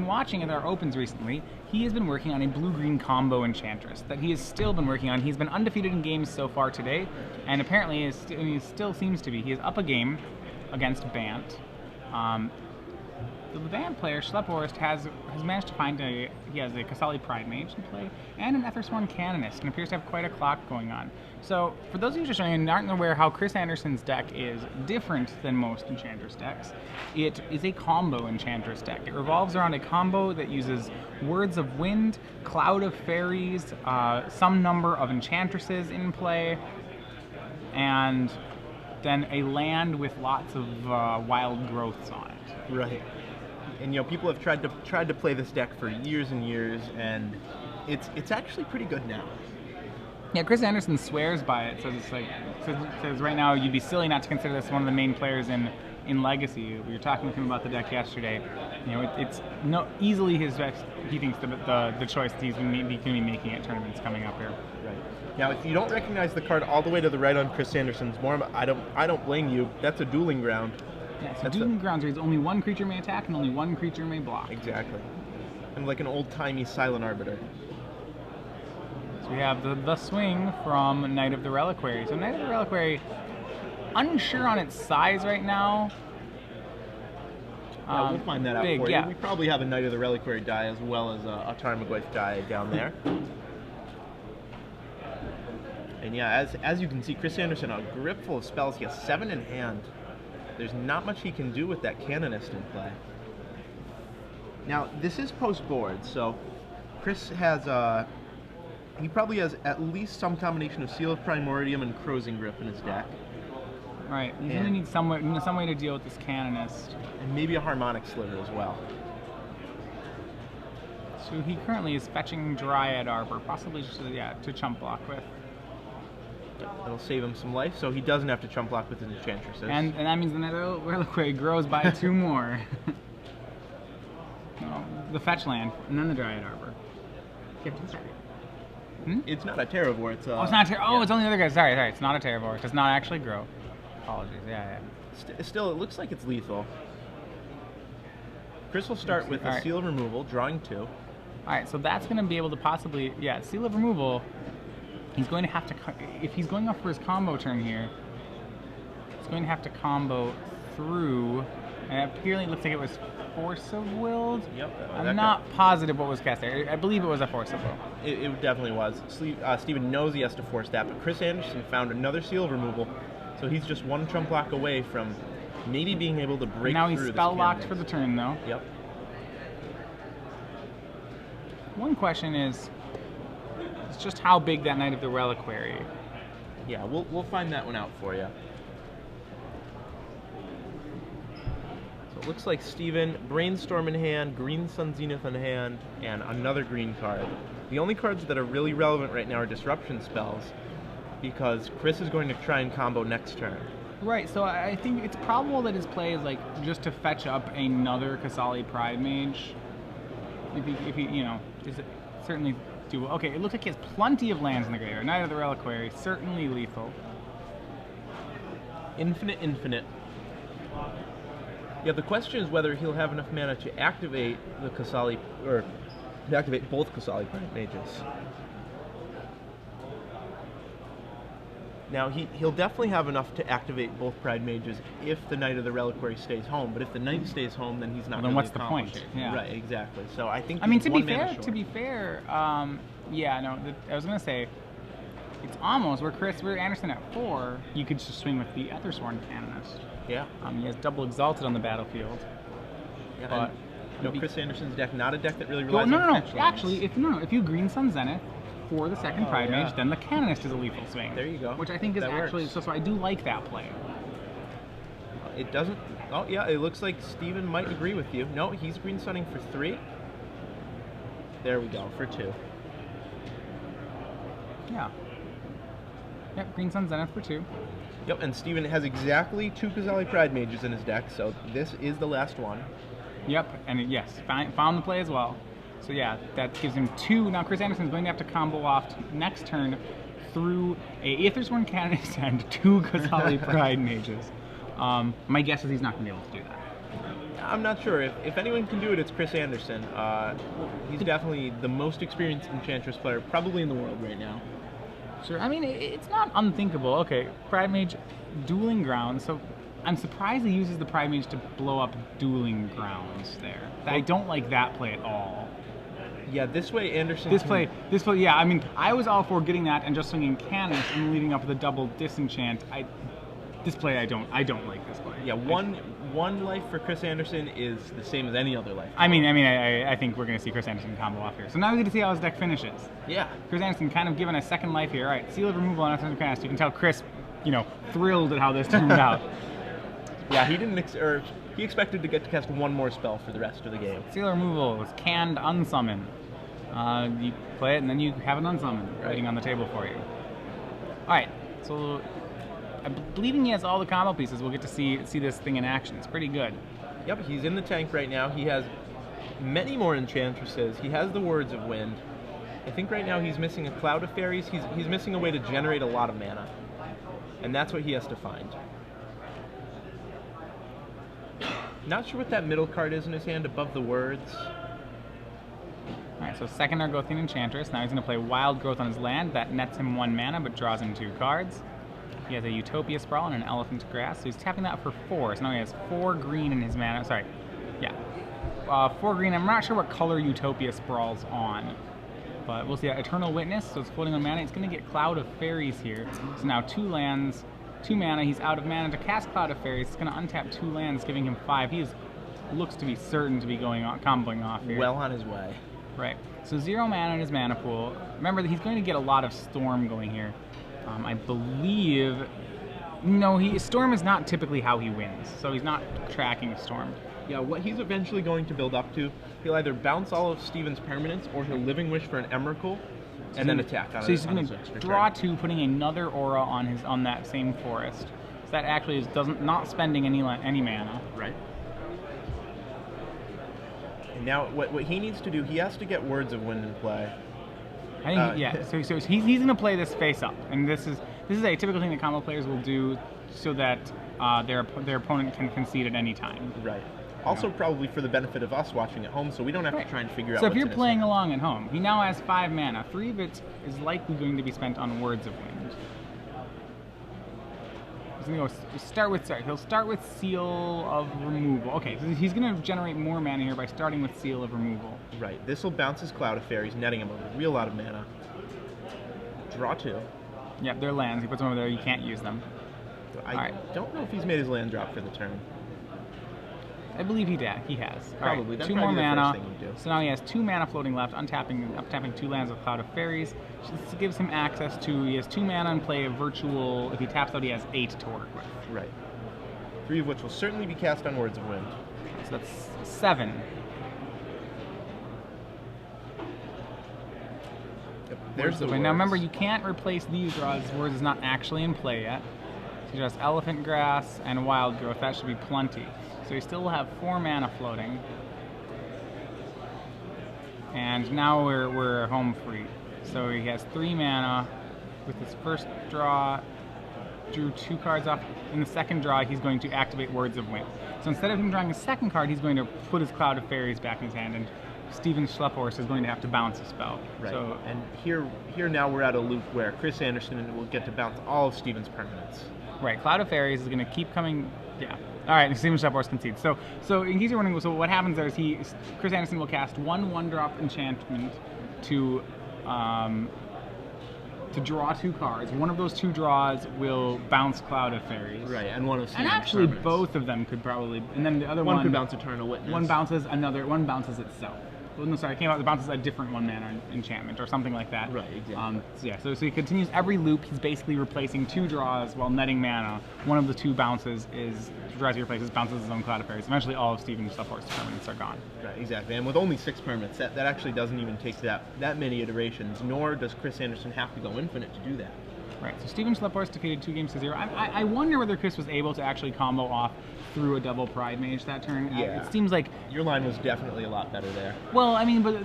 watching at our opens recently, he has been working on a blue-green combo Enchantress that he has still been working on. He's been undefeated in games so far today, and apparently he still seems to be. He is up a game against Bant. The Bant player, Schlepphorst, has managed to find he has a Kasali Pride Mage in play and an Ethersworn Canonist, and appears to have quite a clock going on. So, for those of you just aren't aware how Chris Andersen's deck is different than most Enchantress decks, it is a combo Enchantress deck. It revolves around a combo that uses Words of Wind, Cloud of Fairies, some number of Enchantresses in play, and then a land with lots of wild growths on it. Right. And people have tried to play this deck for years and years, and it's actually pretty good now. Yeah, Chris Andersen swears by it. Says right now you'd be silly not to consider this one of the main players in Legacy. We were talking with him about the deck yesterday. It's easily his best. He thinks the choice that he's going to be making at tournaments coming up here. Right. Now, if you don't recognize the card all the way to the right on Chris Andersen's Morm, I don't blame you. That's a dueling ground. Yeah, so dueling grounds where only one creature may attack and only one creature may block. Exactly. And like an old-timey Silent Arbiter. So we have the swing from Knight of the Reliquary. So Knight of the Reliquary, unsure on its size right now. We'll find that out for you. Yeah. We probably have a Knight of the Reliquary die as well as a Tarmogoyf die down there. And yeah, as you can see, Chris Andersen, a grip full of spells. He has 7 in hand. There's not much he can do with that Canonist in play. Now, this is post-board, so Chris has, he probably has at least some combination of Seal of Primordium and Crozing Grip in his deck. Right, he's going to need some way to deal with this Canonist. And maybe a Harmonic Sliver as well. So he currently is fetching Dryad Arbor, possibly just to chump block with. It'll save him some life, so he doesn't have to chump block with his Enchantresses. And that means the Nether Reliquary grows by 2 more. The fetch land, and then the Dryad Arbor. It's not a Terravore, it's it's not a Terravore. It's only the other guy. Sorry, it's not a Terravore. It does not actually grow. Apologies, yeah. Still, it looks like it's lethal. Chris will start with a Seal of Removal, drawing 2. Alright, so that's going to be able to possibly, Seal of Removal. He's going to have to, if he's going off for his combo turn here, he's going to have to combo through, and apparently it looks like it was Force of Will. Yep. I'm not positive what was cast there. I believe it was a Force of Will. It definitely was. Steven knows he has to force that, but Chris Andersen found another Seal of Removal, so he's just 1 chump block away from maybe being able to break now through he's this spell locked Canonist. for the turn, though. Yep. One question is just how big that Knight of the Reliquary. Yeah, we'll find that one out for you. So it looks like Steven, Brainstorm in hand, Green Sun Zenith in hand, and another green card. The only cards that are really relevant right now are disruption spells, because Chris is going to try and combo next turn. Right, so I think it's probable that his play is just to fetch up another Kasali Pride Mage. If he is it certainly doable. Okay, it looks like he has plenty of lands in the graveyard. Knight of the Reliquary, certainly lethal. Infinite. Yeah, the question is whether he'll have enough mana to activate the Kasali, or to activate both Kasali Pride Mages. Now, he'll definitely have enough to activate both Pride Mages if the Knight of the Reliquary stays home. But if the Knight stays home, then he's not. Then what's the point? Yeah. Right, exactly. So I think. I mean, to be fair, I was gonna say, it's almost where Andersen at 4, you could just swing with the Ethersworn Canonist. Yeah. He has double exalted on the battlefield. Yeah. But Chris Andersen's deck, not a deck that really relies on fetch lands. Actually, if you Green Sun Zenith for the second Pride Mage, then the Canonist is a lethal swing. There you go. Which I think is actually so I do like that play. It doesn't. Oh yeah, it looks like Steven might agree with you. No, he's Green Sunning for 3. There we go, for 2. Yeah. Yep, Green Sun Zenith for 2. Yep, and Steven has exactly 2 Kasali Pride Mages in his deck, so this is the last one. Yep, and yes, found the play as well. So yeah, that gives him 2. Now Chris Andersen is going to have to combo off next turn through a Ethersworn Canonist and 2 Kasali Pride Mages. My guess is he's not going to be able to do that. I'm not sure. If anyone can do it, it's Chris Andersen. He's definitely the most experienced Enchantress player probably in the world right now. Sure. I mean, it's not unthinkable. Okay, Pride Mage, Dueling Grounds. So I'm surprised he uses the Pride Mage to blow up Dueling Grounds there. I don't like that play at all. Yeah, this way Andersen. This play, yeah. I mean, I was all for getting that and just swinging cannons and leading up with a double disenchant. This play, I don't like this play. Yeah, one life for Chris Andersen is the same as any other life. I think we're going to see Chris Andersen combo off here. So now we get to see how his deck finishes. Yeah. Chris Andersen kind of given a second life here. All right, Seal of Removal on after cast. You can tell Chris, thrilled at how this turned out. Yeah, he didn't, he expected to get to cast one more spell for the rest of the game. Seal of Removal is canned unsummon. You play it and then you have an unsummon waiting on the table for you. All right, so I'm believing he has all the combo pieces. We'll get to see this thing in action. It's pretty good. Yep, he's in the tank right now. He has many more Enchantresses. He has the Words of Wind. I think right now he's missing a Cloud of Fairies. He's missing a way to generate a lot of mana. And that's what he has to find. Not sure what that middle card is in his hand above the words. Alright, so second Argothian Enchantress. Now he's going to play Wild Growth on his land. That nets him 1 mana, but draws him 2 cards. He has a Utopia Sprawl and an Elephant Grass, so he's tapping that for 4. So now he has 4 green in his mana. Sorry, yeah. 4 green. I'm not sure what color Utopia Sprawl's on, but we'll see. Eternal Witness, so it's floating on mana. It's going to get Cloud of Fairies here. So now 2 lands, 2 mana. He's out of mana to cast Cloud of Fairies. It's going to untap 2 lands, giving him 5. He looks to be certain to be comboing off here. Well on his way. Right. So 0 mana in his mana pool. Remember that he's going to get a lot of Storm going here. I believe... No, Storm is not typically how he wins, so he's not tracking Storm. Yeah, what he's eventually going to build up to, he'll either bounce all of Steven's permanents, or he'll Living Wish for an Emrakul, and then attack on it. So he's going to draw 2, putting another aura on that same forest. So that actually is not spending any mana. Right. And now, what he needs to do, he has to get Words of Wind in play. I think, yeah. So he's going to play this face up, and this is a typical thing that combo players will do, so that their opponent can concede at any time. Right. Also, probably for the benefit of us watching at home, so we don't have to try and figure out. So if you're playing along at home, he now has 5 mana. 3 of it is likely going to be spent on Words of Wind. He'll start with Seal of Removal. Okay, so he's going to generate more mana here by starting with Seal of Removal. Right. This will bounce his Cloud of Fairies, netting him a real lot of mana. Draw 2. Yep, they're lands. He puts them over there. You can't use them. I don't know if he's made his land drop for the turn. I believe he has. Probably. Right, 2 more mana. So now he has 2 mana floating left, uptapping 2 lands with Cloud of Fairies. This gives him access to, he has 2 mana and play a virtual, if he taps out he has 8 to work with. Right. 3 of which will certainly be cast on Words of Wind. So that's 7. Yep, there's the words. Now remember, you can't replace these draws. Words is not actually in play yet. So just Elephant Grass and Wild Growth, that should be plenty. So he still will have 4 mana floating. And now we're home free. So he has 3 mana. With his first draw, drew 2 cards off. In the second draw, he's going to activate Words of Wind. So instead of him drawing a second card, he's going to put his Cloud of Fairies back in his hand, and Steven Schlepphorst is going to have to bounce a spell. Right. So, and here now we're at a loop where Chris Andersen will get to bounce all of Steven's permanents. Right, Cloud of Fairies is going to keep coming. Yeah. All right, Steven Schlepphorst concedes. So in case you're wondering, so what happens there is Chris Andersen will cast 1/1-drop enchantment to draw 2 cards. One of those 2 draws will bounce Cloud of Fairies. Right, and one of Steven's And actually, permanents. both of them could probably, and then the other one could bounce Eternal Witness. One bounces itself. Well, no, sorry, it bounces a different 1-mana enchantment or something like that. Right, exactly. So he continues every loop. He's basically replacing 2 draws while netting mana. One of the 2 bounces draws he replaces, bounces his own Cloud of Fairies. Eventually, all of Steven Schlepphorst's permanents are gone. Right, exactly. And with only 6 permanents, that actually doesn't even take that many iterations, nor does Chris Andersen have to go infinite to do that. Right, so Steven Schlepphorst defeated 2 games to 0. I wonder whether Chris was able to actually combo off through a double Pride Mage that turn. Yeah. It seems like... Your line was definitely a lot better there. Well, I mean, but